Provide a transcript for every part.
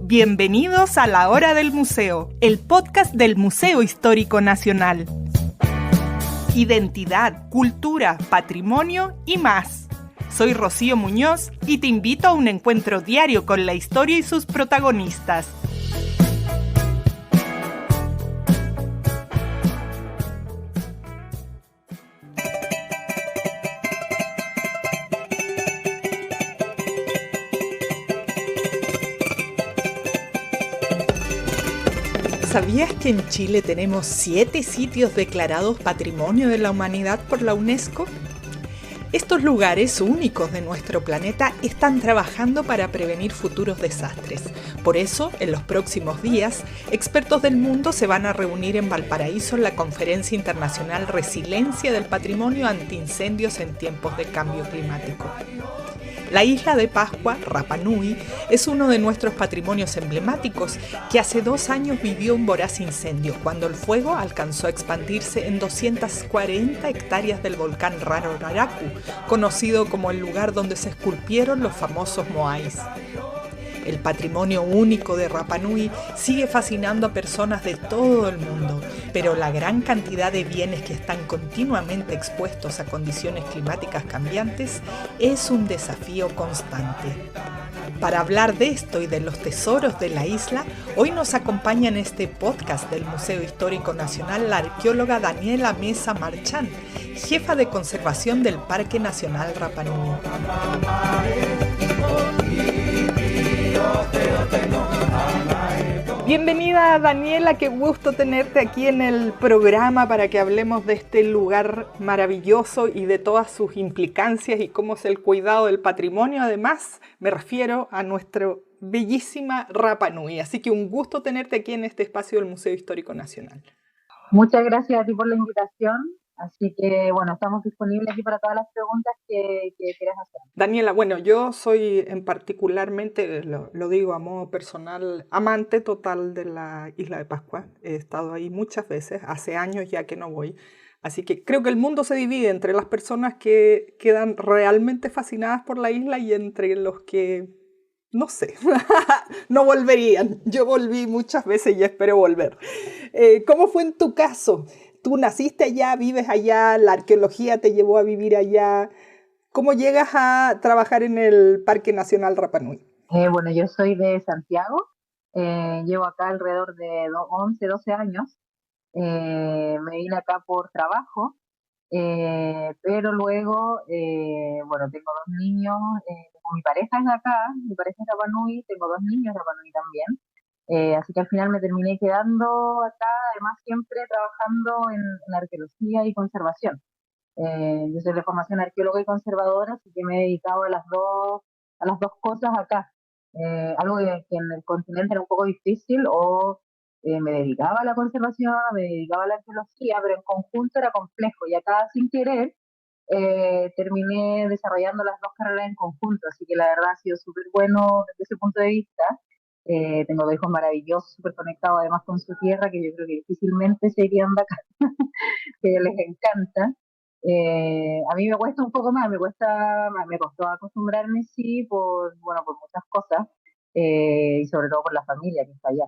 Bienvenidos a La Hora del Museo, el podcast del Museo Histórico Nacional. Identidad, cultura, patrimonio y más. Soy Rocío Muñoz y te invito a un encuentro diario con la historia y sus protagonistas. ¿Sabías que en Chile tenemos 7 sitios declarados Patrimonio de la Humanidad por la UNESCO? Estos lugares únicos de nuestro planeta están trabajando para prevenir futuros desastres. Por eso, en los próximos días, expertos del mundo se van a reunir en Valparaíso en la Conferencia Internacional Resiliencia del Patrimonio Antiincendios en tiempos de cambio climático. La isla de Pascua, Rapa Nui, es uno de nuestros patrimonios emblemáticos que hace 2 años vivió un voraz incendio cuando el fuego alcanzó a expandirse en 240 hectáreas del volcán Rararacu, conocido como el lugar donde se esculpieron los famosos moais. El patrimonio único de Rapa Nui sigue fascinando a personas de todo el mundo, pero la gran cantidad de bienes que están continuamente expuestos a condiciones climáticas cambiantes es un desafío constante. Para hablar de esto y de los tesoros de la isla, hoy nos acompaña en este podcast del Museo Histórico Nacional la arqueóloga Daniela Mesa Marchán, jefa de conservación del Parque Nacional Rapa Nui. Bienvenida Daniela, qué gusto tenerte aquí en el programa para que hablemos de este lugar maravilloso y de todas sus implicancias y cómo es el cuidado del patrimonio. Además, me refiero a nuestra bellísima Rapa Nui, así que un gusto tenerte aquí en este espacio del Museo Histórico Nacional. Muchas gracias a ti por la invitación. Así que, bueno, estamos disponibles aquí para todas las preguntas que quieras hacer. Daniela, bueno, yo soy en particularmente, lo digo a modo personal, amante total de la Isla de Pascua. He estado ahí muchas veces, hace años ya que no voy. Así que creo que el mundo se divide entre las personas que quedan realmente fascinadas por la isla y entre los que, no sé, no volverían. Yo volví muchas veces y espero volver. ¿Cómo fue en tu caso? Tú naciste allá, vives allá, la arqueología te llevó a vivir allá. ¿Cómo llegas a trabajar en el Parque Nacional Rapa Nui? Bueno, yo soy de Santiago, llevo acá alrededor de 11, 12 años. Me vine acá por trabajo, pero luego, bueno, tengo 2 niños, mi pareja es de acá, mi pareja es de Rapa Nui, tengo 2 niños de Rapa Nui también. Así que al final me terminé quedando acá, además siempre trabajando en arqueología y conservación. Yo soy de formación arqueóloga y conservadora, así que me he dedicado a las dos cosas acá. Algo que en el continente era un poco difícil, o me dedicaba a la conservación, me dedicaba a la arqueología, pero en conjunto era complejo. Y acá, sin querer, terminé desarrollando las dos carreras en conjunto, así que la verdad ha sido súper bueno desde ese punto de vista. Tengo 2 hijos maravillosos, súper conectados además con su tierra, que yo creo que difícilmente se irían de acá, que les encanta. A mí me cuesta un poco más, me costó acostumbrarme, sí, bueno, por muchas cosas, y sobre todo por la familia que está allá.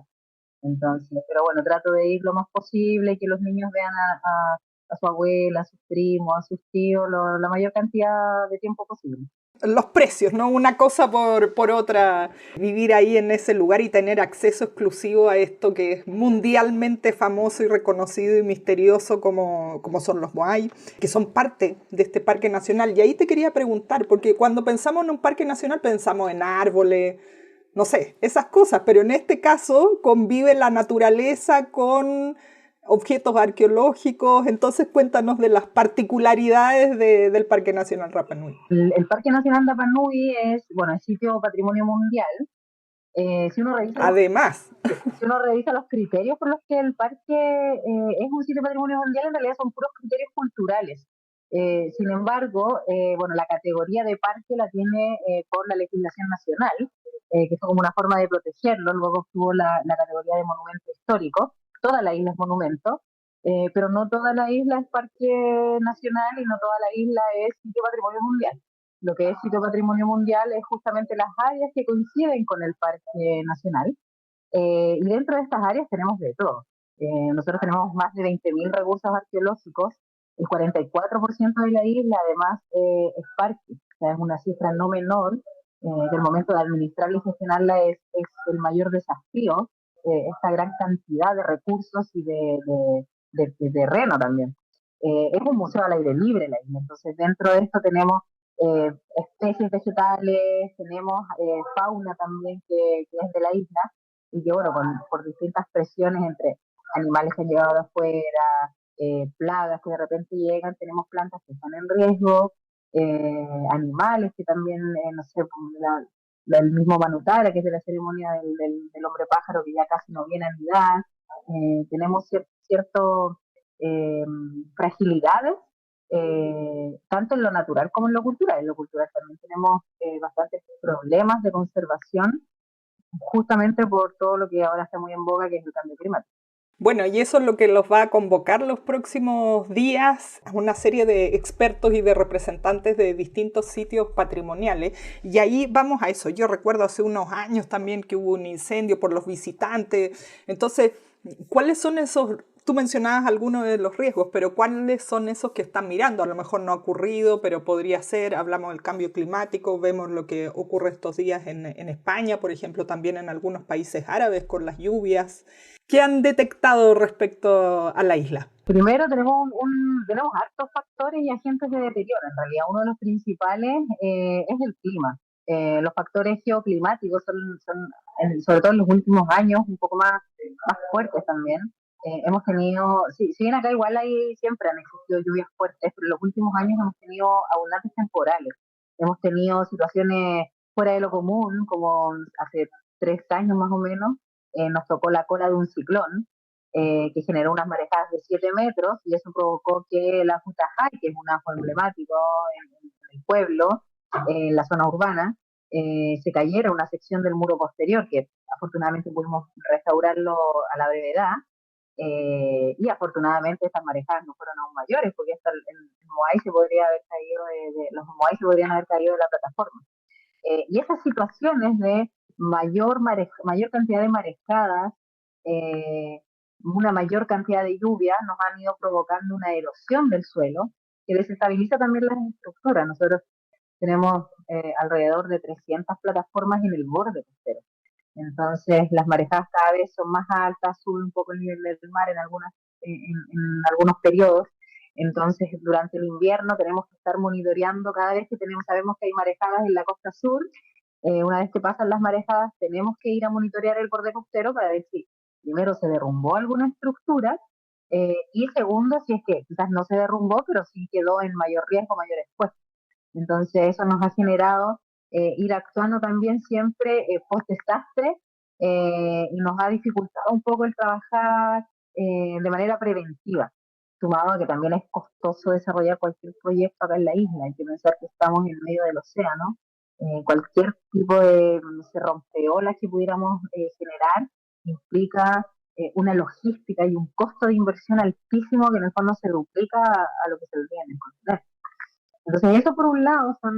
Entonces, pero bueno, trato de ir lo más posible, que los niños vean a su abuela, a sus primos, a sus tíos, la mayor cantidad de tiempo posible. Los precios, ¿no? Una cosa por otra, vivir ahí en ese lugar y tener acceso exclusivo a esto que es mundialmente famoso y reconocido y misterioso como son los moai, que son parte de este parque nacional. Y ahí te quería preguntar, porque cuando pensamos en un parque nacional pensamos en árboles, no sé, esas cosas, pero en este caso convive la naturaleza con objetos arqueológicos. Entonces cuéntanos de las particularidades del Parque Nacional Rapa Nui. El Parque Nacional Rapa Nui es, bueno, es sitio patrimonio mundial. Si uno revisa si uno revisa los criterios por los que el parque es un sitio patrimonio mundial, en realidad son puros criterios culturales. Sin embargo, bueno, la categoría de parque la tiene por la legislación nacional, que fue como una forma de protegerlo. Luego obtuvo la categoría de monumento histórico. Toda la isla es monumento, pero no toda la isla es parque nacional y no toda la isla es sitio patrimonio mundial. Lo que es sitio patrimonio mundial es justamente las áreas que coinciden con el parque nacional. Y dentro de estas áreas tenemos de todo. Nosotros tenemos más de 20.000 recursos arqueológicos. El 44% de la isla, además, es parque. O sea, es una cifra no menor. Del momento de administrarla y gestionarla es el mayor desafío, esta gran cantidad de recursos y de terreno también. Es un museo al aire libre la isla, entonces dentro de esto tenemos especies vegetales, tenemos fauna también que es de la isla, y que bueno, por distintas presiones entre animales que han llegado de afuera, plagas que de repente llegan, tenemos plantas que están en riesgo, animales que también, no sé, el mismo Manutara, que es de la ceremonia del hombre pájaro, que ya casi no viene a anidar, tenemos cierto eh, fragilidades, tanto en lo natural como en lo cultural. En lo cultural también tenemos bastantes problemas de conservación, justamente por todo lo que ahora está muy en boga, que es el cambio climático. Bueno, y eso es lo que los va a convocar los próximos días, una serie de expertos y de representantes de distintos sitios patrimoniales. Y ahí vamos a eso. Yo recuerdo hace unos años también que hubo un incendio por los visitantes. Entonces, ¿cuáles son esos? Tú mencionabas algunos de los riesgos, pero ¿cuáles son esos que están mirando? A lo mejor no ha ocurrido, pero podría ser. Hablamos del cambio climático, vemos lo que ocurre estos días en España, por ejemplo, también en algunos países árabes con las lluvias. ¿Qué han detectado respecto a la isla? Primero tenemos hartos factores y agentes de deterioro. En realidad, uno de los principales es el clima. Los factores geoclimáticos son, sobre todo en los últimos años, un poco más fuertes también. Hemos tenido, si bien acá igual siempre han existido lluvias fuertes, pero en los últimos años hemos tenido abundantes temporales. Hemos tenido situaciones fuera de lo común, como hace 3 años más o menos, nos tocó la cola de un ciclón, que generó unas marejadas de 7 metros, y eso provocó que la Jutajay, que es un ajo emblemático en el pueblo, en la zona urbana, se cayera una sección del muro posterior, que afortunadamente pudimos restaurarlo a la brevedad, y afortunadamente estas marejadas no fueron aún mayores, porque hasta el Moai se podría haber caído los Moai se podrían haber caído de la plataforma. Y esas situaciones de mayor cantidad de marejadas, eh, una mayor cantidad de lluvia, nos han ido provocando una erosión del suelo que desestabiliza también las estructuras. Nosotros tenemos alrededor de 300 plataformas en el borde costero. Entonces, las marejadas cada vez son más altas, sube un poco el nivel del mar en algunos periodos. Entonces, durante el invierno tenemos que estar monitoreando cada vez que sabemos que hay marejadas en la costa sur. Una vez que pasan las marejadas, tenemos que ir a monitorear el borde costero para ver si primero se derrumbó alguna estructura, y segundo, si es que quizás no se derrumbó, pero sí quedó en mayor riesgo, mayor expuesto. Entonces, eso nos ha generado ir actuando también siempre post-desastre, y nos ha dificultado un poco el trabajar de manera preventiva, sumado a que también es costoso desarrollar cualquier proyecto acá en la isla. Hay que pensar que estamos en medio del océano. Cualquier tipo de no rompeolas que pudiéramos generar implica una logística y un costo de inversión altísimo que en el fondo se duplica a lo que se veía en el continente. Entonces, eso por un lado son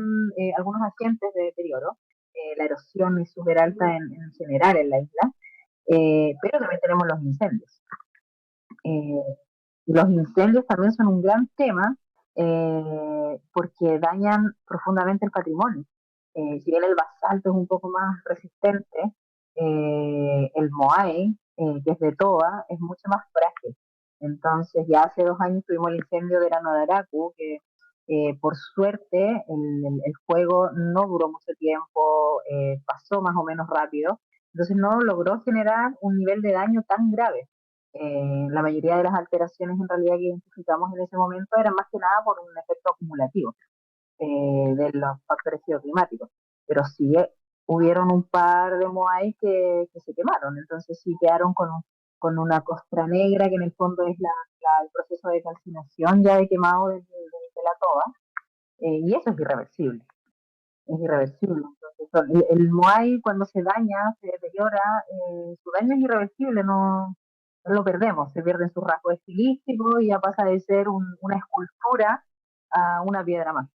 algunos agentes de deterioro. La erosión es súper alta en general en la isla, pero también tenemos los incendios. Eh, y los incendios también son un gran tema, porque dañan profundamente el patrimonio. Si bien el basalto es un poco más resistente, el moai, que es de toa, es mucho más frágil. Entonces, ya hace 2 años tuvimos el incendio de Ranodaraku, que por suerte el fuego no duró mucho tiempo, pasó más o menos rápido, entonces no logró generar un nivel de daño tan grave. La mayoría de las alteraciones en realidad que identificamos en ese momento eran más que nada por un efecto acumulativo de los factores geoclimáticos, pero sí hubieron un par de moai que se quemaron, entonces sí quedaron con una costra negra, que en el fondo es el proceso de calcinación ya de quemado de la toba, y eso es irreversible. Entonces, el Moai cuando se daña, se deteriora, su daño es irreversible, no lo perdemos, se pierden sus rasgos estilísticos y ya pasa de ser una escultura a una piedra más.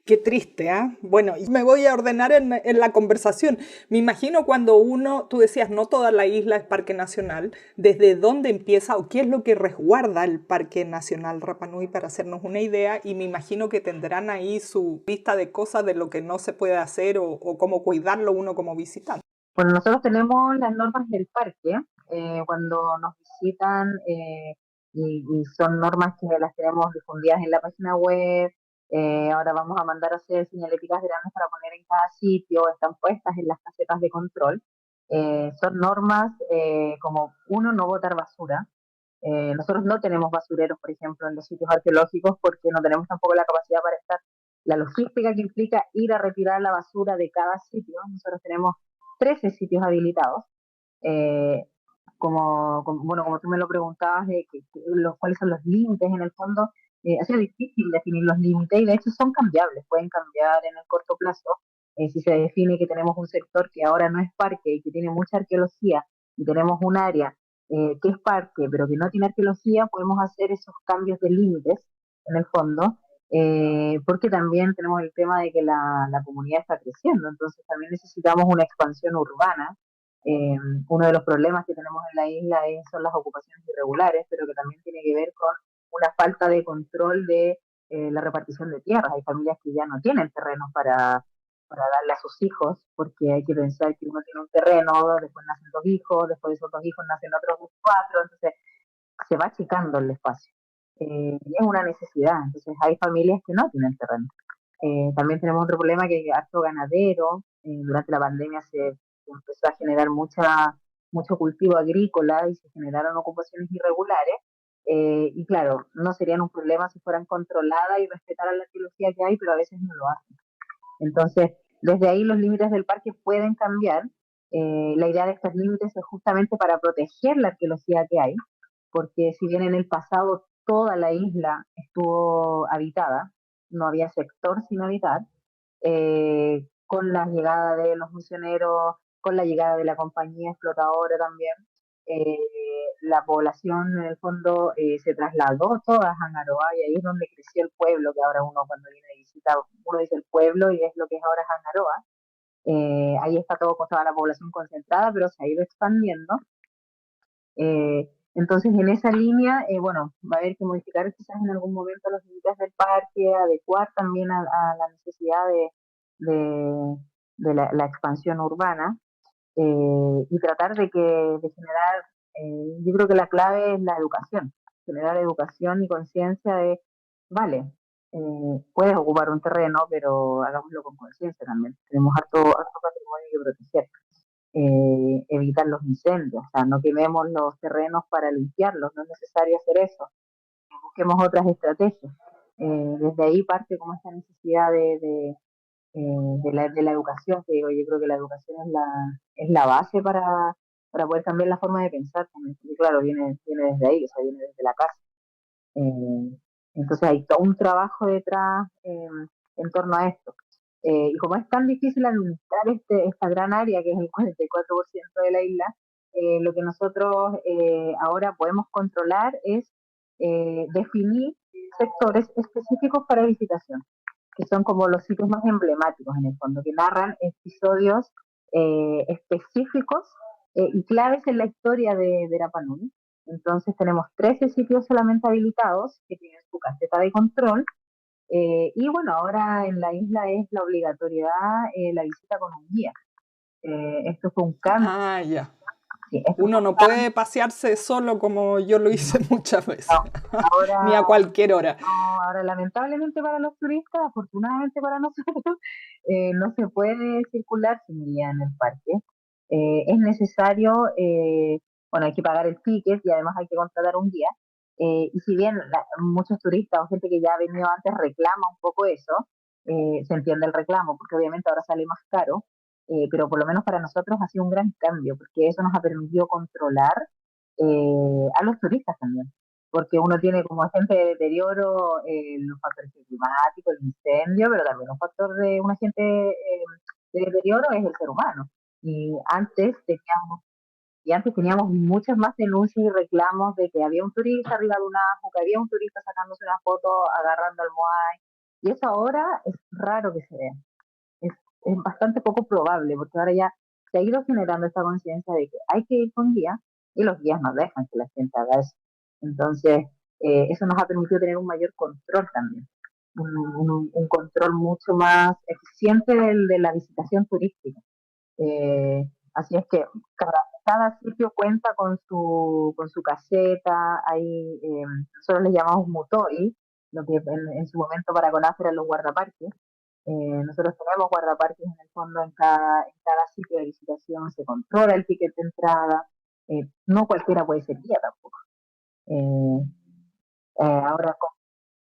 Qué triste, ¿ah? Bueno, y me voy a ordenar en la conversación. Me imagino cuando uno, tú decías, no toda la isla es parque nacional, ¿desde dónde empieza o qué es lo que resguarda el Parque Nacional Rapa Nui para hacernos una idea? Y me imagino que tendrán ahí su lista de cosas de lo que no se puede hacer o cómo cuidarlo uno como visitante. Bueno, nosotros tenemos las normas del parque cuando nos visitan y son normas que las tenemos difundidas en la página web. Ahora vamos a mandar a hacer señaléticas grandes para poner en cada sitio, están puestas en las casetas de control. Son normas como uno, no botar basura. Nosotros no tenemos basureros, por ejemplo, en los sitios arqueológicos porque no tenemos tampoco la capacidad para estar, la logística que implica ir a retirar la basura de cada sitio. Nosotros tenemos 13 sitios habilitados. Eh, bueno, como tú me lo preguntabas, cuáles son los límites en el fondo, ha sido difícil definir los límites y de hecho son cambiables, pueden cambiar en el corto plazo. Si se define que tenemos un sector que ahora no es parque y que tiene mucha arqueología y tenemos un área que es parque pero que no tiene arqueología, podemos hacer esos cambios de límites en el fondo, porque también tenemos el tema de que la comunidad está creciendo, entonces también necesitamos una expansión urbana. eh, Uno de los problemas que tenemos en la isla son las ocupaciones irregulares, pero que también tiene que ver con una falta de control de la repartición de tierras. Hay familias que ya no tienen terrenos para darle a sus hijos, porque hay que pensar que uno tiene un terreno, después nacen dos hijos, después de esos dos hijos nacen otros cuatro, entonces se va achicando el espacio. Y es una necesidad, entonces hay familias que no tienen terreno. También tenemos otro problema que es harto ganadero. Durante la pandemia se empezó a generar mucho cultivo agrícola y se generaron ocupaciones irregulares. Y claro, no serían un problema si fueran controladas y respetaran la arqueología que hay, pero a veces no lo hacen. Entonces, desde ahí los límites del parque pueden cambiar. La idea de estos límites es justamente para proteger la arqueología que hay, porque si bien en el pasado toda la isla estuvo habitada, no había sector sin habitar, con la llegada de los misioneros, con la llegada de la compañía explotadora también, eh, la población en el fondo se trasladó toda a Hangaroa y ahí es donde creció el pueblo, que ahora uno cuando viene de visita, uno dice el pueblo y es lo que es ahora Hangaroa. Ahí está toda la población concentrada, pero se ha ido expandiendo. Entonces, en esa línea, bueno, va a haber que modificar quizás en algún momento los límites del parque, adecuar también a la necesidad de, la expansión urbana y tratar de generar, yo creo que la clave es la educación, generar educación y conciencia de, vale, puedes ocupar un terreno, pero hagámoslo con conciencia también. Tenemos harto patrimonio que proteger. Evitar los incendios, o sea, no quememos los terrenos para limpiarlos, no es necesario hacer eso, busquemos otras estrategias. Desde ahí parte como esta necesidad de la educación, que digo, yo creo que la educación es la base para poder cambiar la forma de pensar también, porque claro, viene desde ahí, o sea, viene desde la casa. Eh, entonces hay todo un trabajo detrás en torno a esto. Y como es tan difícil administrar esta gran área, que es el 44% de la isla, lo que nosotros ahora podemos controlar es definir sectores específicos para visitación, que son como los sitios más emblemáticos en el fondo, que narran episodios específicos y claves en la historia de Rapa Nui. Entonces tenemos 13 sitios solamente habilitados que tienen su caseta de control. Y bueno, ahora en la isla es la obligatoriedad la visita con un guía. Esto fue un cambio. Ah, ya. Sí, esto fue Uno un no cambio. puede pasearse solo como yo lo No, hice muchas no. veces, ni a Ahora, cualquier hora. no, ahora lamentablemente para los turistas, afortunadamente para nosotros, no se puede circular sin guía en el parque. Es necesario, bueno, hay que pagar el ticket y además hay que contratar un guía. Y si bien muchos turistas o gente que ya ha venido antes reclama un poco eso, se entiende el reclamo porque obviamente ahora sale más caro, pero por lo menos para nosotros ha sido un gran cambio porque eso nos ha permitido controlar a los turistas también, porque uno tiene como agente de deterioro los factores climáticos, el incendio, pero también un factor de un agente de deterioro es el ser humano. Y antes teníamos, y antes teníamos muchas más denuncias y reclamos de que había un turista arriba de un ajo, que había un turista sacándose una foto agarrando al moai. Y eso ahora es raro que se vea. Es, es bastante poco probable, porque ahora ya se ha ido generando esta conciencia de que hay que ir con guía y los guías no dejan que la gente haga eso. Entonces, eso nos ha permitido tener un mayor control también, un control mucho más eficiente de la visitación turística. Eh, Así es que cada sitio cuenta con su caseta, hay, nosotros les llamamos mutori, lo que en su momento para CONAF eran los guardaparques. Nosotros tenemos guardaparques en el fondo en cada sitio de visitación, se controla el ticket de entrada, no cualquiera puede ser guía tampoco. Eh, Ahora,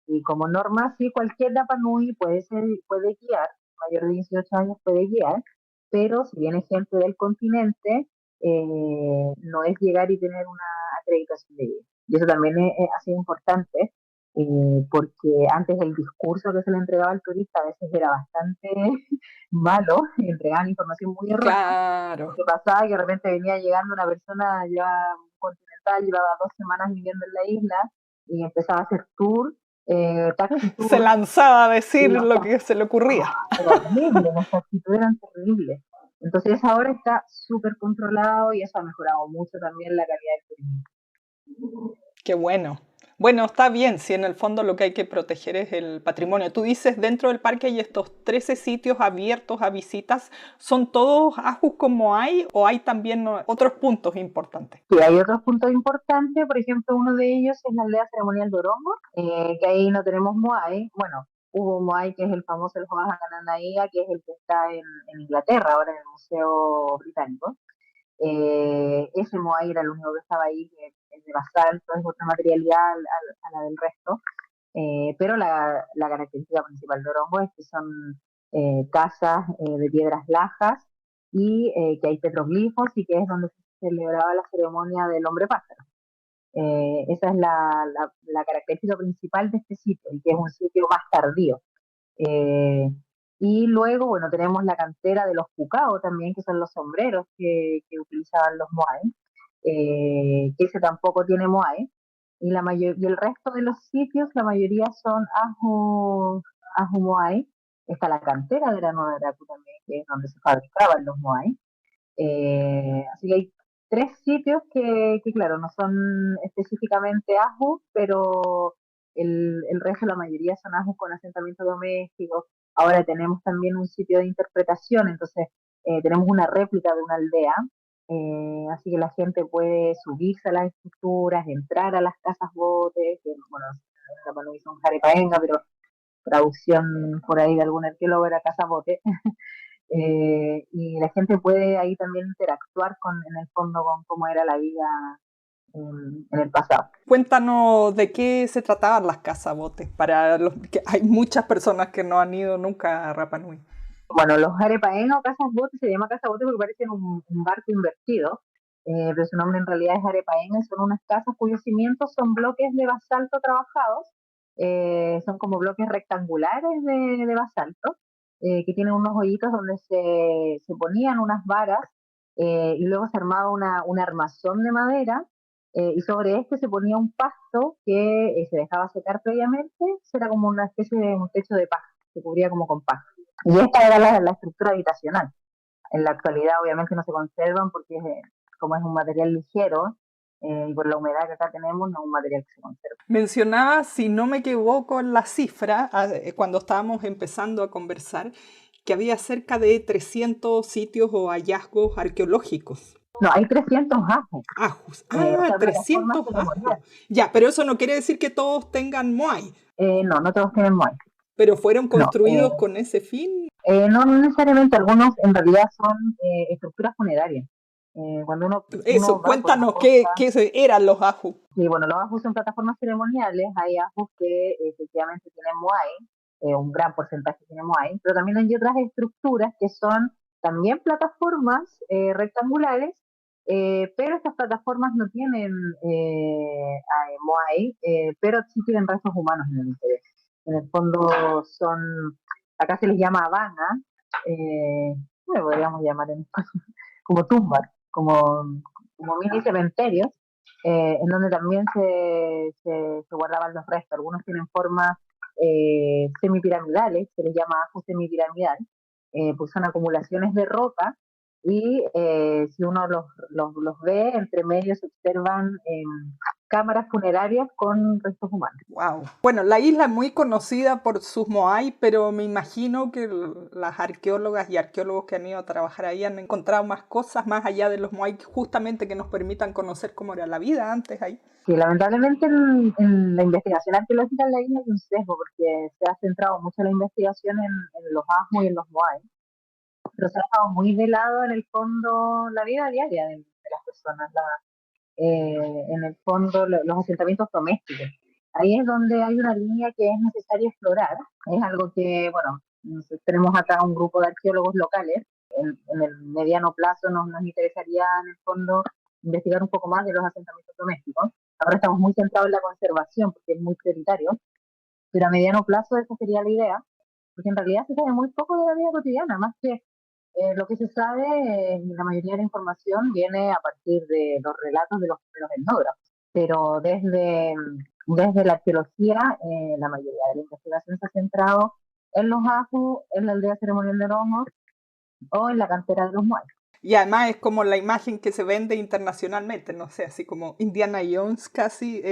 y como norma, sí, cualquier Rapa Nui puede guiar, mayor de 18 años puede guiar, pero si viene gente del continente, no es llegar y tener una acreditación de guía. Y eso también ha sido importante, porque antes el discurso que se le entregaba al turista a veces era bastante malo, y entregaban información muy errónea, Claro. porque pasaba que de repente venía llegando una persona, llevaba un continental, llevaba 2 semanas viviendo en la isla, y empezaba a hacer tour, taxi Se tour, lanzaba a y decir los lo que se le ocurría. era horrible, las actitudes eran terribles. Entonces ahora está súper controlado y eso ha mejorado mucho también la calidad del turismo. Qué bueno. Bueno, está bien, si en el fondo lo que hay que proteger es el patrimonio. Tú dices, dentro del parque hay estos 13 sitios abiertos a visitas. ¿Son todos ajus como hay o hay también otros puntos importantes? Sí, hay otros puntos importantes, por ejemplo, uno de ellos es la aldea ceremonial de Orongo, que ahí no tenemos Moai. Bueno, hubo Moai, que es el famoso el Joás Ananaía, que es el que está en Inglaterra, ahora en el Museo Británico. Ese Moai era el único que estaba ahí, que es de basalto, es otra materialidad a la del resto. Pero la característica principal de Orongo es que son casas de piedras lajas y que hay petroglifos y que es donde se celebraba la ceremonia del hombre pájaro. Esa es la característica principal de este sitio y que es un sitio más tardío. Eh, y luego, bueno, tenemos la cantera de los pucao también, que son los sombreros que utilizaban los moai, que ese tampoco tiene moai. Y el resto de los sitios, la mayoría son aju moai. Está la cantera de la Nueva Araku también, que es donde se fabricaban los moai. Así que hay tres sitios que, claro, no son específicamente Ajú, pero el resto, la mayoría son Ajú con asentamiento doméstico. Ahora tenemos también un sitio de interpretación, entonces tenemos una réplica de una aldea, así que la gente puede subirse a las estructuras, entrar a las casas botes, que bueno, en la Panui son jarepaenga, pero traducción por ahí de algún arqueólogo era casa bote. Y la gente puede ahí también interactuar en el fondo con cómo era la vida en el pasado. Cuéntanos de qué se trataban las cazabotes, para los que hay muchas personas que no han ido nunca a Rapa Nui. Bueno, los arepaenos o casas botes se llama casa bote porque parecen un barco invertido, pero su nombre en realidad es arepaena y son unas casas cuyos cimientos son bloques de basalto trabajados, son como bloques rectangulares de basalto, que tienen unos hoyitos donde se ponían unas varas y luego se armaba una armazón de madera y sobre este se ponía un pasto que se dejaba secar previamente, era como una especie de un techo de paja, se cubría como con paja. Y esta era la estructura habitacional. En la actualidad obviamente no se conservan porque como es un material ligero y por la humedad que acá tenemos no es un material que se conserva. Mencionaba, si no me equivoco, en la cifra, cuando estábamos empezando a conversar, que había cerca de 300 sitios o hallazgos arqueológicos. No, hay 300 ajos. Ajos. O sea, 300 plataformas ajos. ceremoniales. Ya, pero eso no quiere decir que todos tengan moai. No, no todos tienen muelle. Pero fueron No, construidos con ese fin. no necesariamente, algunos en realidad son estructuras funerarias. Cuando uno Eso, va por la cuéntanos costa, qué eran los ajos. y bueno, los ajus son plataformas ceremoniales, hay ajus que efectivamente tienen moai, un gran porcentaje tiene moai, pero también hay otras estructuras que son también plataformas rectangulares, pero estas plataformas no tienen moai, pero sí tienen restos humanos en el interior. En el fondo son, acá se les llama habana, ¿cómo podríamos llamar en español? Como tumbas, como mini cementerios, en donde también se guardaban los restos. Algunos tienen forma semipiramidales, se les llama ajo semipiramidal, pues son acumulaciones de roca y si uno los ve, entre medio se observan cámaras funerarias con restos humanos. Wow. Bueno, la isla es muy conocida por sus moai, pero me imagino que las arqueólogas y arqueólogos que han ido a trabajar ahí han encontrado más cosas más allá de los moai, justamente que nos permitan conocer cómo era la vida antes ahí. Sí, lamentablemente en la investigación arqueológica en la isla hay un sesgo, porque se ha centrado mucho la investigación en los asmos y en los moai, pero se ha dejado muy de lado en el fondo la vida diaria de las personas, en el fondo los asentamientos domésticos. Ahí es donde hay una línea que es necesario explorar. Es algo que, bueno, tenemos acá un grupo de arqueólogos locales. En el mediano plazo nos interesaría, en el fondo, investigar un poco más de los asentamientos domésticos. Ahora estamos muy centrados en la conservación porque es muy prioritario, pero a mediano plazo esa sería la idea, porque en realidad se sabe muy poco de la vida cotidiana, más que lo que se sabe, la mayoría de la información viene a partir de los relatos de los primeros etnógrafos, pero desde la arqueología, la mayoría de la investigación se ha centrado en los Apu, en la aldea ceremonial de Lomo o en la cantera de los Moai. Y además es como la imagen que se vende internacionalmente, no sé, así como Indiana Jones casi,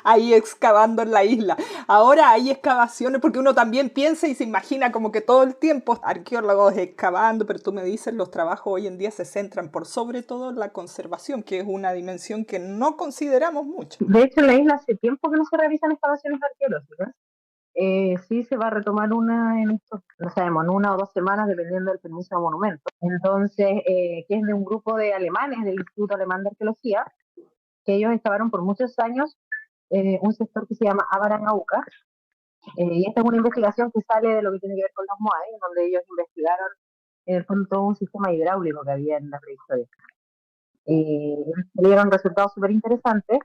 ahí excavando en la isla. Ahora hay excavaciones, porque uno también piensa y se imagina como que todo el tiempo arqueólogos excavando, pero tú me dices, los trabajos hoy en día se centran por sobre todo en la conservación, que es una dimensión que no consideramos mucho. De hecho, en la isla hace tiempo que no se realizan excavaciones arqueológicas. Sí se va a retomar una en estos, no sabemos, en 1 o 2 semanas, dependiendo del permiso de monumento. Entonces, que es de un grupo de alemanes del Instituto Alemán de Arqueología, que ellos excavaron por muchos años un sector que se llama Abarangauca, y esta es una investigación que sale de lo que tiene que ver con los Moai, donde ellos investigaron en el fondo todo un sistema hidráulico que había en la prehistoria. Salieron resultados súper interesantes,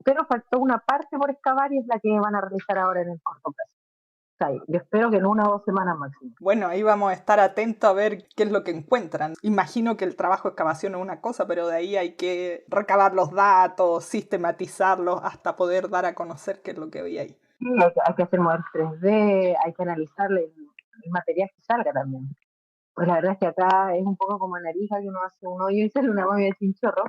pero faltó una parte por excavar y es la que van a realizar ahora en el corto plazo. O sea, yo espero que en 1 o 2 semanas máximo. Bueno, ahí vamos a estar atentos a ver qué es lo que encuentran. Imagino que el trabajo de excavación es una cosa, pero de ahí hay que recabar los datos, sistematizarlos, hasta poder dar a conocer qué es lo que había ahí. Sí, hay que hacer modelos 3D, hay que analizar el material que salga también. Pues la verdad es que acá es un poco como en Arica, que uno hace un hoyo y sale una momia de chinchorro.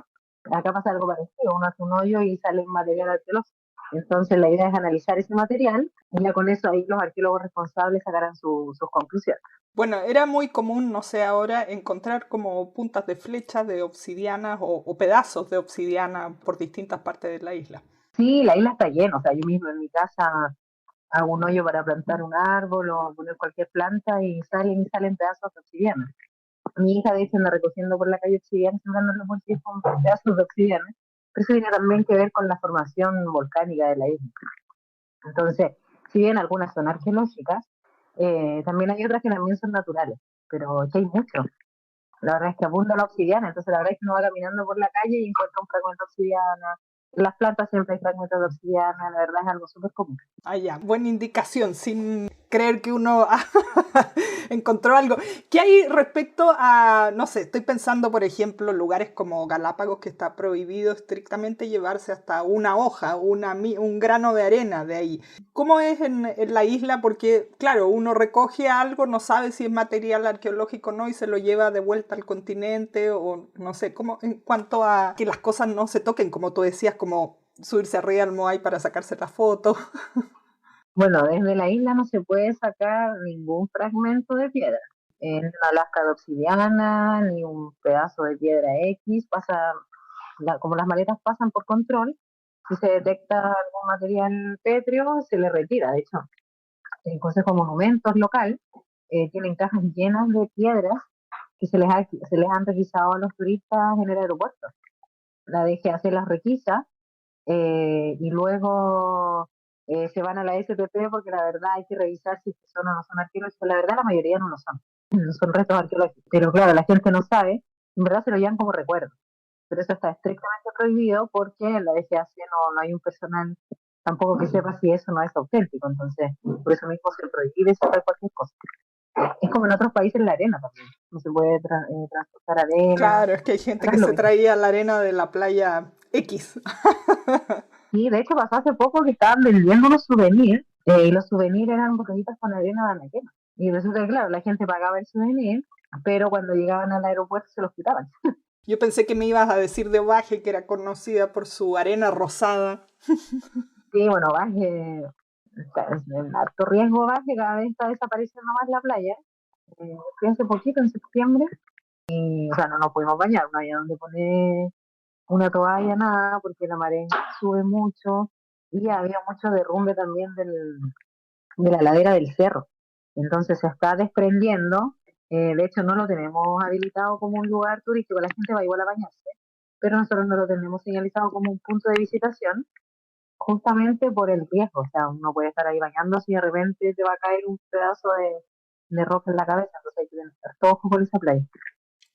Acá pasa algo parecido, uno hace un hoyo y sale un material arqueológico. Entonces la idea es analizar ese material y ya con eso ahí los arqueólogos responsables sacarán sus conclusiones. Bueno, era muy común, no sé ahora, encontrar como puntas de flechas de obsidiana o pedazos de obsidiana por distintas partes de la isla. Sí, la isla está llena, o sea, yo mismo en mi casa hago un hoyo para plantar un árbol o poner cualquier planta y salen pedazos de obsidiana. Mi hija, de hecho, anda recogiendo por la calle obsidiana, sembrando los bolsillos con pedazos de obsidiana. Pero eso tiene también que ver con la formación volcánica de la isla. Entonces, si bien algunas son arqueológicas, también hay otras que también son naturales, pero ya hay mucho. La verdad es que abunda la obsidiana, entonces la verdad es que uno va caminando por la calle y encuentra un fragmento de obsidiana. En las plantas siempre hay fragmentos de obsidiana, la verdad es algo súper común. Ah, ya, buena indicación, sin creer que uno encontró algo. ¿Qué hay respecto a, no sé, estoy pensando, por ejemplo, lugares como Galápagos, que está prohibido estrictamente llevarse hasta una hoja, un grano de arena de ahí? ¿Cómo es en la isla? Porque, claro, uno recoge algo, no sabe si es material arqueológico o no, y se lo lleva de vuelta al continente, o no sé, ¿cómo en cuanto a que las cosas no se toquen, como tú decías, como subirse arriba al Moai para sacarse la foto? Bueno, desde la isla no se puede sacar ningún fragmento de piedra. Ni una lasca de obsidiana, ni un pedazo de piedra X. Como las maletas pasan por control, si se detecta algún material pétreo, se le retira. De hecho, el Consejo de Monumentos local tienen cajas llenas de piedras que se les han requisado a los turistas en el aeropuerto. La DGAC las requisa y luego se van a la SPP porque la verdad hay que revisar si son o no son arqueológicos. La verdad la mayoría no lo son, no son restos arqueológicos. Pero claro, la gente no sabe, en verdad se lo llevan como recuerdo. Pero eso está estrictamente prohibido porque en la DGAC no hay un personal tampoco que sepa si eso no es auténtico. Entonces, por eso mismo se prohíbe sacar cualquier cosa. Es como en otros países la arena también. No se puede transportar arena. Claro, es que hay gente que se traía la arena de la playa X. Sí, de hecho pasó hace poco que estaban vendiendo unos souvenirs Y los souvenirs eran botellitas con arena de anaquema. Y resulta que, claro, la gente pagaba el souvenir, pero cuando llegaban al aeropuerto se los quitaban. Yo pensé que me ibas a decir de Ovaje, que era conocida por su arena rosada. Sí, bueno, Baje, es en alto riesgo Baje, cada vez está desapareciendo más la playa. Fui hace poquito, en septiembre, y, o sea, no nos pudimos bañar, no había donde poner una toalla, nada, porque la marea sube mucho y había mucho derrumbe también de la ladera del cerro. Entonces se está desprendiendo, de hecho no lo tenemos habilitado como un lugar turístico, la gente va igual a bañarse, pero nosotros no lo tenemos señalizado como un punto de visitación, justamente por el riesgo, o sea, uno puede estar ahí bañándose y de repente te va a caer un pedazo de roca en la cabeza, entonces hay que estar todos con esa playa.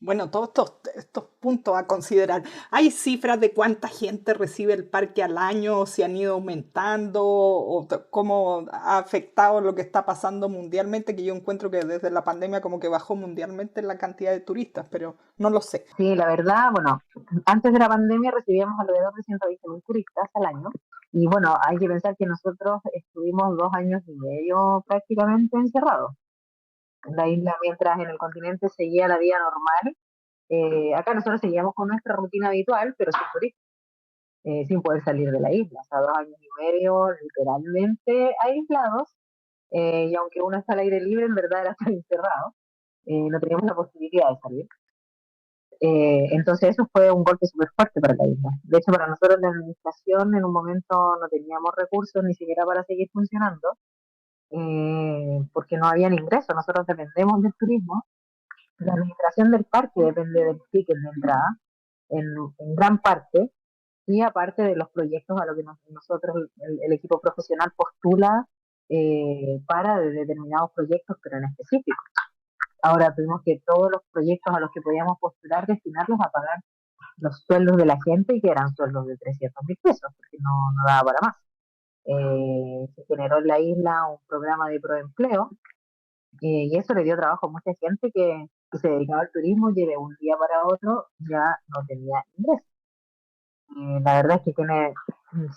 Bueno, todos estos puntos a considerar. ¿Hay cifras de cuánta gente recibe el parque al año? ¿Si han ido aumentando? ¿O cómo ha afectado lo que está pasando mundialmente? Que yo encuentro que desde la pandemia como que bajó mundialmente la cantidad de turistas, pero no lo sé. Sí, la verdad, bueno, antes de la pandemia recibíamos alrededor de 120.000 turistas al año. Y bueno, hay que pensar que nosotros estuvimos 2 años y medio prácticamente encerrados en la isla, mientras en el continente seguía la vida normal. Acá nosotros seguíamos con nuestra rutina habitual, pero sin turistas, sin poder salir de la isla. O sea, 2 años y medio literalmente aislados. Y aunque uno está al aire libre, en verdad era estar encerrado. No teníamos la posibilidad de salir. Entonces eso fue un golpe súper fuerte para la isla. De hecho, para nosotros la administración en un momento no teníamos recursos ni siquiera para seguir funcionando, porque no habían ingresos. Nosotros dependemos del turismo. La administración del parque depende del ticket de entrada en gran parte, y aparte de los proyectos a los que nosotros, el equipo profesional postula para de determinados proyectos, pero en específico. Ahora tuvimos que todos los proyectos a los que podíamos postular destinarlos a pagar los sueldos de la gente, y que eran sueldos de 300.000 pesos, porque no daba para más. Se generó en la isla un programa de proempleo, y eso le dio trabajo a mucha gente que se dedicaba al turismo y de un día para otro ya no tenía ingresos. La verdad es que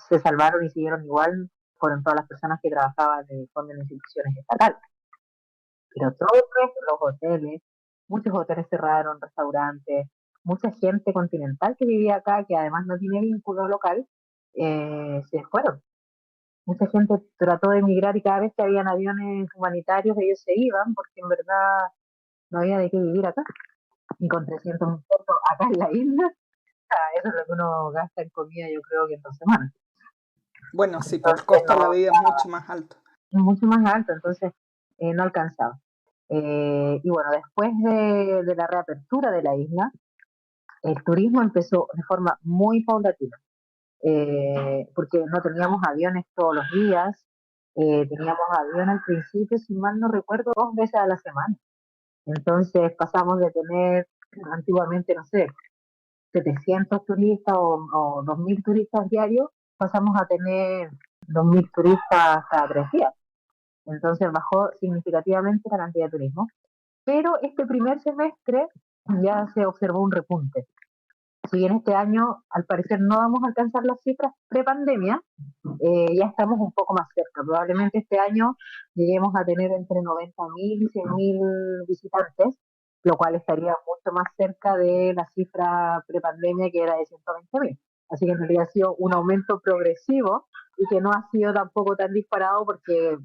se salvaron y siguieron igual, fueron todas las personas que trabajaban en instituciones estatales. Pero todo el resto, los hoteles, muchos hoteles cerraron, restaurantes, mucha gente continental que vivía acá, que además no tiene vínculo local, se fueron. Mucha gente trató de emigrar y cada vez que habían aviones humanitarios ellos se iban porque en verdad no había de qué vivir acá. Y con 300.000 pesos acá en la isla, eso es lo que uno gasta en comida yo creo que en 2 semanas. Bueno, sí, por el Entonces costo de la no, vida es mucho más alto. es mucho más alto, entonces no alcanzaba. Y bueno, después de la reapertura de la isla, el turismo empezó de forma muy paulatina, porque no teníamos aviones todos los días, teníamos avión al principio, si mal no recuerdo, 2 veces a la semana. Entonces pasamos de tener antiguamente, no sé, 700 turistas o 2.000 turistas diarios, pasamos a tener 2.000 turistas cada 3 días. Entonces bajó significativamente la cantidad de turismo. Pero este primer semestre ya se observó un repunte. Si bien este año al parecer no vamos a alcanzar las cifras pre-pandemia, ya estamos un poco más cerca. Probablemente este año lleguemos a tener entre 90.000 y 100.000 visitantes, lo cual estaría mucho más cerca de la cifra pre-pandemia, que era de 120.000. Así que en realidad ha sido un aumento progresivo y que no ha sido tampoco tan disparado, porque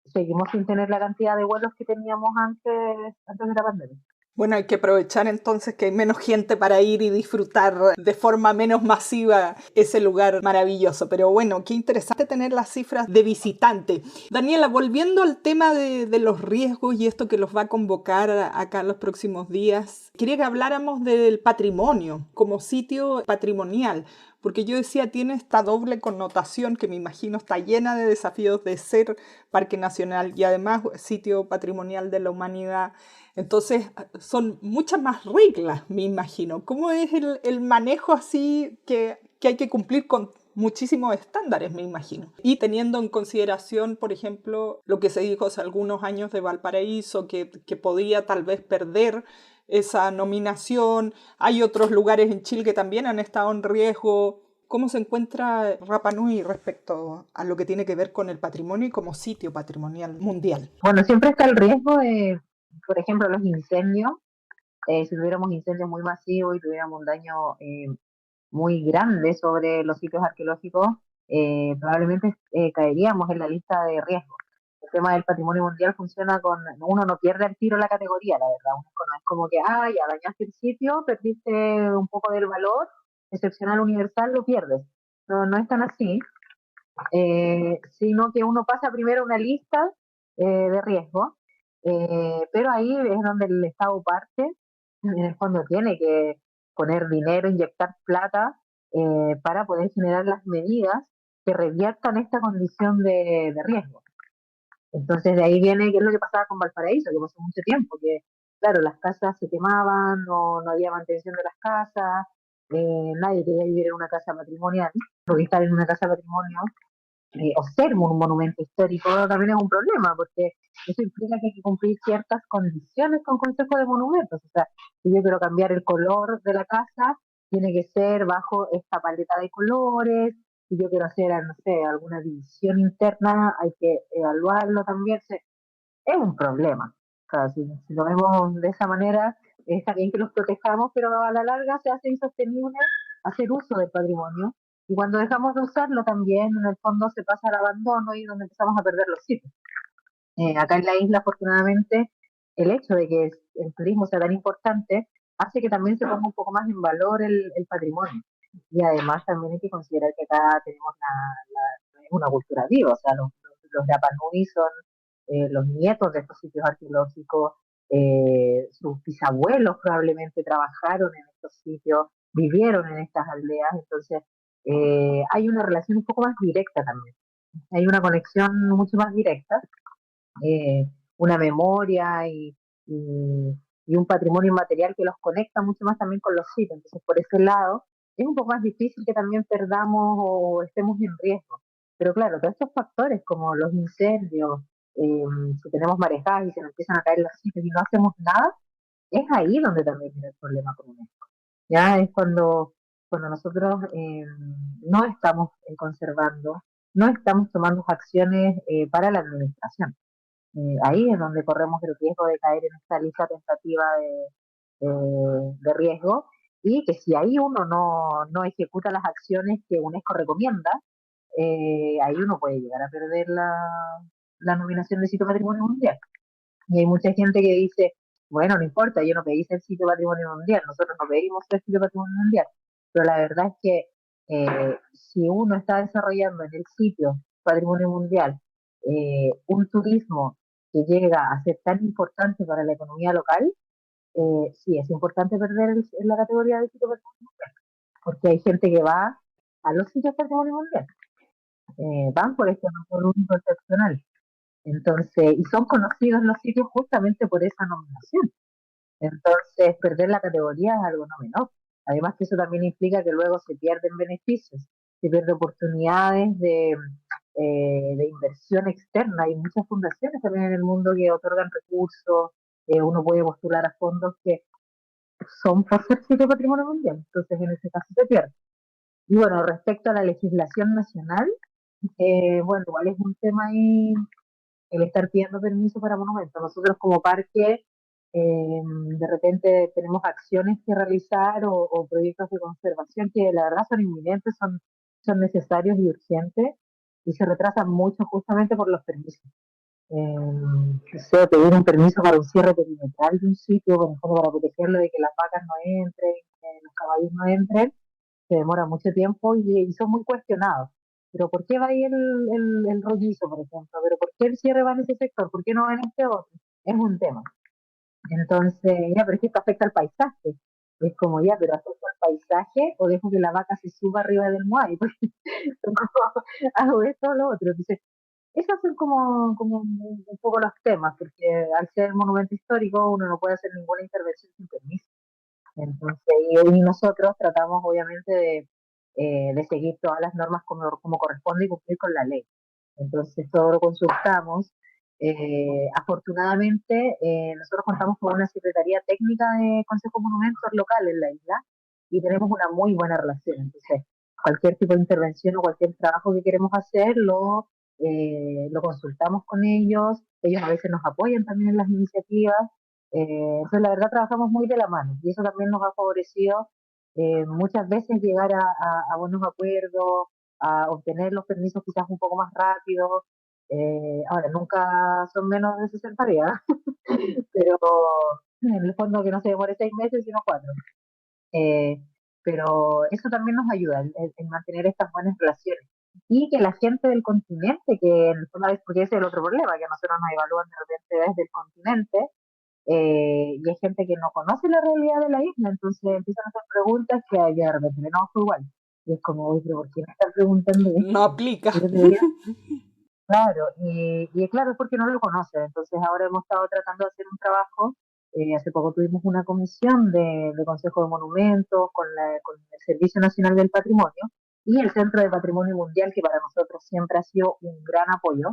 seguimos sin tener la cantidad de vuelos que teníamos antes de la pandemia. Bueno, hay que aprovechar entonces que hay menos gente para ir y disfrutar de forma menos masiva ese lugar maravilloso. Pero bueno, qué interesante tener las cifras de visitantes. Daniela, volviendo al tema de los riesgos y esto que los va a convocar acá en los próximos días, quería que habláramos del patrimonio como sitio patrimonial. Porque yo decía, tiene esta doble connotación que me imagino está llena de desafíos de ser parque nacional y además sitio patrimonial de la humanidad. Entonces son muchas más reglas, me imagino. ¿Cómo es el manejo así que hay que cumplir con muchísimos estándares, me imagino? Y teniendo en consideración, por ejemplo, lo que se dijo hace algunos años de Valparaíso, que podía tal vez perder esa nominación. Hay otros lugares en Chile que también han estado en riesgo. ¿Cómo se encuentra Rapa Nui respecto a lo que tiene que ver con el patrimonio y como sitio patrimonial mundial? Bueno, siempre está el riesgo de, por ejemplo, los incendios. Si tuviéramos incendios muy masivos y tuviéramos un daño muy grande sobre los sitios arqueológicos, probablemente caeríamos en la lista de riesgos. El tema del patrimonio mundial funciona con, uno no pierde al tiro la categoría, la verdad, uno no es como que, ya dañaste el sitio, perdiste un poco del valor, excepcional universal, lo pierdes. No, no es tan así, sino que uno pasa primero una lista de riesgos, pero ahí es donde el Estado parte, en el fondo tiene que poner dinero, inyectar plata para poder generar las medidas que reviertan esta condición de riesgo. Entonces de ahí viene, que es lo que pasaba con Valparaíso, que pasó mucho tiempo, que claro, las casas se quemaban, no había mantención de las casas, nadie quería vivir en una casa patrimonial, porque estar en una casa patrimonio o ser un monumento histórico también es un problema, porque eso implica que hay que cumplir ciertas condiciones con Consejo de Monumentos. O sea, si yo quiero cambiar el color de la casa, tiene que ser bajo esta paleta de colores. Si yo quiero hacer, no sé, alguna división interna, hay que evaluarlo también. Es un problema. O sea, si lo vemos de esa manera, está bien que los protejamos, pero a la larga se hace insostenible hacer uso del patrimonio. Y cuando dejamos de usarlo también, en el fondo se pasa al abandono y donde empezamos a perder los sitios. Acá en la isla, afortunadamente, el hecho de que el turismo sea tan importante hace que también se ponga un poco más en valor el patrimonio. Y además también hay que considerar que acá tenemos una cultura viva, o sea, los Rapa Nui son los nietos de estos sitios arqueológicos, sus bisabuelos probablemente trabajaron en estos sitios, vivieron en estas aldeas, entonces hay una relación un poco más directa también, hay una conexión mucho más directa, una memoria y un patrimonio inmaterial que los conecta mucho más también con los sitios. Entonces, por ese lado, es un poco más difícil que también perdamos o estemos en riesgo. Pero claro, todos estos factores como los incendios, si tenemos marejadas y se nos empiezan a caer los sitios y no hacemos nada, es ahí donde también viene el problema con UNESCO. Ya es cuando nosotros no estamos conservando, no estamos tomando acciones para la administración. Ahí es donde corremos el riesgo de caer en esta lista tentativa de riesgo y que si ahí uno no ejecuta las acciones que UNESCO recomienda, ahí uno puede llegar a perder la nominación de sitio patrimonio mundial. Y hay mucha gente que dice, bueno, no importa, yo no pedí ser sitio patrimonio mundial, nosotros no pedimos ser sitio patrimonio mundial, pero la verdad es que si uno está desarrollando en el sitio patrimonio mundial un turismo que llega a ser tan importante para la economía local, sí, es importante perder la categoría de sitio patrimonio mundial, porque hay gente que va a los sitios patrimonio mundial, van por este valor único excepcional. Entonces, y son conocidos los sitios justamente por esa nominación. Entonces, perder la categoría es algo no menor. Además que eso también implica que luego se pierden beneficios, se pierden oportunidades de inversión externa. Hay muchas fundaciones también en el mundo que otorgan recursos, uno puede postular a fondos que son por ser sitio de patrimonio mundial, entonces en ese caso se pierde. Y bueno, respecto a la legislación nacional, bueno, igual es un tema ahí el estar pidiendo permiso para monumentos. Nosotros como parque de repente tenemos acciones que realizar o proyectos de conservación que la verdad son inminentes, son necesarios y urgentes y se retrasan mucho justamente por los permisos. Pedir un permiso para un cierre perimetral de un sitio, por ejemplo, para protegerlo de que las vacas no entren, que los caballos no entren, se demora mucho tiempo y son muy cuestionados. Pero ¿por qué va ahí el rollizo, por ejemplo? ¿Pero por qué el cierre va en ese sector? ¿Por qué no en este otro? Es un tema. Entonces, ya, pero es que esto afecta al paisaje. Es como, ya, pero afecta al paisaje o dejo que la vaca se suba arriba del muay, porque hago esto o lo otro. Entonces, esos son como un poco los temas, porque al ser monumento histórico uno no puede hacer ninguna intervención sin permiso. Entonces, y nosotros tratamos obviamente de seguir todas las normas como corresponde y cumplir con la ley. Entonces, todo lo consultamos. Afortunadamente, nosotros contamos con una Secretaría Técnica de Consejo de Monumentos local en la isla y tenemos una muy buena relación. Entonces, cualquier tipo de intervención o cualquier trabajo que queremos hacer, lo consultamos con ellos a veces nos apoyan también en las iniciativas, entonces la verdad trabajamos muy de la mano y eso también nos ha favorecido muchas veces llegar a buenos acuerdos, a obtener los permisos quizás un poco más rápido, ahora nunca son menos de 60 días, pero en el fondo que no se demore 6 meses sino 4. Eh, pero eso también nos ayuda en mantener estas buenas relaciones. Y que la gente del continente, que en el fondo es porque ese es el otro problema, que a nosotros nos evalúan de repente desde el continente, y hay gente que no conoce la realidad de la isla, entonces empiezan a hacer preguntas que de repente no fue igual. Y es como, uy, pero ¿por qué me están preguntando No esto? aplica. Yo debería, claro, y claro, es porque no lo conocen. Entonces ahora hemos estado tratando de hacer un trabajo. Hace poco tuvimos una comisión de Consejo de Monumentos con el Servicio Nacional del Patrimonio y el Centro de Patrimonio Mundial, que para nosotros siempre ha sido un gran apoyo.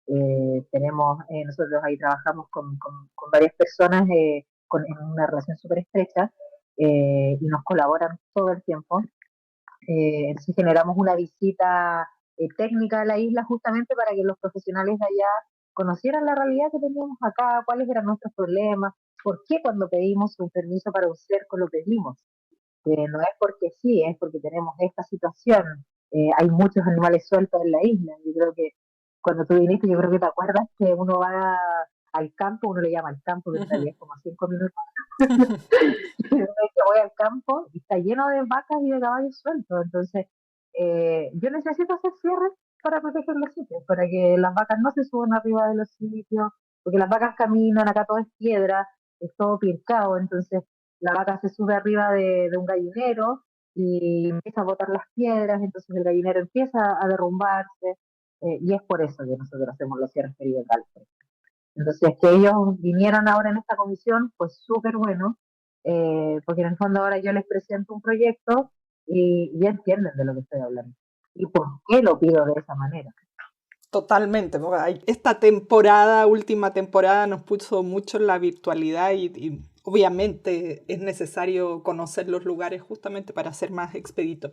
Nosotros ahí trabajamos con varias personas en una relación súper estrecha y nos colaboran todo el tiempo. Entonces generamos una visita técnica a la isla justamente para que los profesionales de allá conocieran la realidad que teníamos acá, cuáles eran nuestros problemas, por qué cuando pedimos un permiso para un cerco lo pedimos. No es porque sí, es porque tenemos esta situación. Hay muchos animales sueltos en la isla. Yo creo que cuando tú viniste, yo creo que te acuerdas que uno va al campo, uno le llama al campo, pero en realidad es como a 5 minutos. Que voy al campo y está lleno de vacas y de caballos sueltos. Entonces, yo necesito hacer cierres para proteger los sitios, para que las vacas no se suban arriba de los sitios, porque las vacas caminan, acá todo es piedra, es todo pircado, entonces la vaca se sube arriba de un gallinero y empieza a botar las piedras, entonces el gallinero empieza a derrumbarse, y es por eso que nosotros hacemos los cierres perimetrales. Entonces, que ellos vinieran ahora en esta comisión, pues súper bueno, porque en el fondo ahora yo les presento un proyecto y ya entienden de lo que estoy hablando. ¿Y por qué lo pido de esa manera? Totalmente, porque esta temporada, última temporada, nos puso mucho en la virtualidad y obviamente es necesario conocer los lugares justamente para ser más expedito.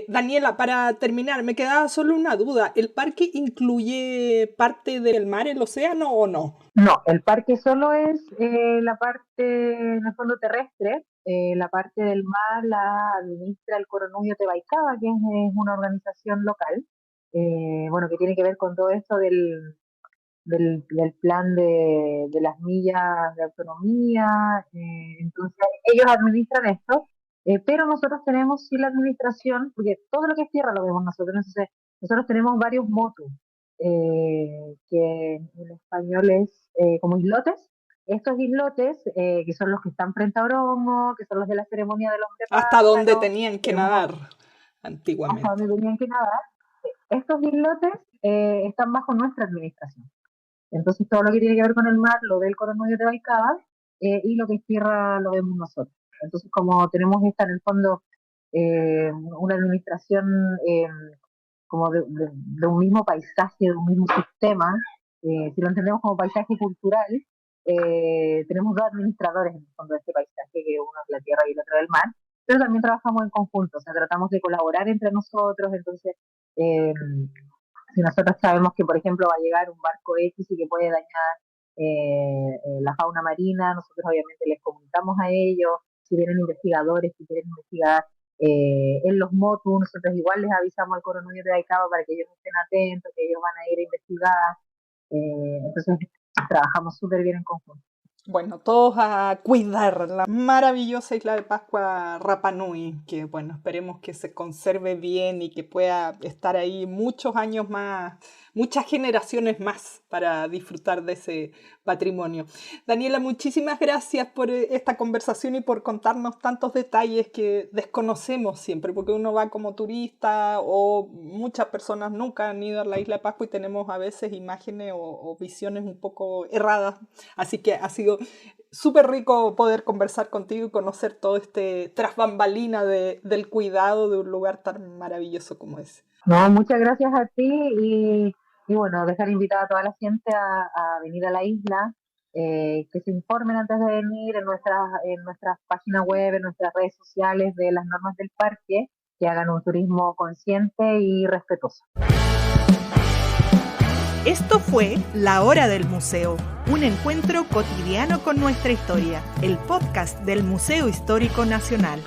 Daniela, para terminar, me quedaba solo una duda. ¿El parque incluye parte del mar, el océano o no? No, el parque solo es la parte, en el fondo terrestre, la parte del mar la administra el Coronuvio Tebaicaba, que es una organización local, bueno, que tiene que ver con todo esto del plan de las millas de autonomía. Entonces, ellos administran esto, pero nosotros tenemos sí la administración, porque todo lo que es tierra lo vemos nosotros. Entonces, nosotros tenemos varios motus, que en español es como islotes. Estos islotes, que son los que están frente a Oromo, que son los de la ceremonia del hombre Hasta donde pájaro, tenían que tenemos nadar hasta antiguamente. donde tenían que nadar. Estos islotes están bajo nuestra administración. Entonces todo lo que tiene que ver con el mar lo ve el Coronel de Baicada, y lo que es tierra lo vemos nosotros. Entonces como tenemos esta en el fondo una administración como de un mismo paisaje, de un mismo sistema, si lo entendemos como paisaje cultural, tenemos dos administradores en el fondo de este paisaje, que uno es la tierra y el otro es el mar, pero también trabajamos en conjunto, o sea, tratamos de colaborar entre nosotros, entonces eh, si nosotros sabemos que, por ejemplo, va a llegar un barco X y que puede dañar la fauna marina, nosotros obviamente les comunicamos a ellos, si vienen investigadores que quieren investigar en los motus, nosotros igual les avisamos al coronel de Aicaba para que ellos estén atentos, que ellos van a ir a investigar, entonces trabajamos súper bien en conjunto. Bueno, todos a cuidar la maravillosa isla de Pascua Rapa Nui, que bueno, esperemos que se conserve bien y que pueda estar ahí muchos años más, muchas generaciones más para disfrutar de ese patrimonio. Daniela, muchísimas gracias por esta conversación y por contarnos tantos detalles que desconocemos siempre, porque uno va como turista o muchas personas nunca han ido a la isla de Pascua y tenemos a veces imágenes o visiones un poco erradas. Así que ha sido súper rico poder conversar contigo y conocer todo este tras bambalina del cuidado de un lugar tan maravilloso como ese. No, muchas gracias a ti y bueno, dejar invitada a toda la gente a venir a la isla, que se informen antes de venir en nuestras páginas web, en nuestras redes sociales de las normas del parque, que hagan un turismo consciente y respetuoso. Esto fue La Hora del Museo, un encuentro cotidiano con nuestra historia, el podcast del Museo Histórico Nacional.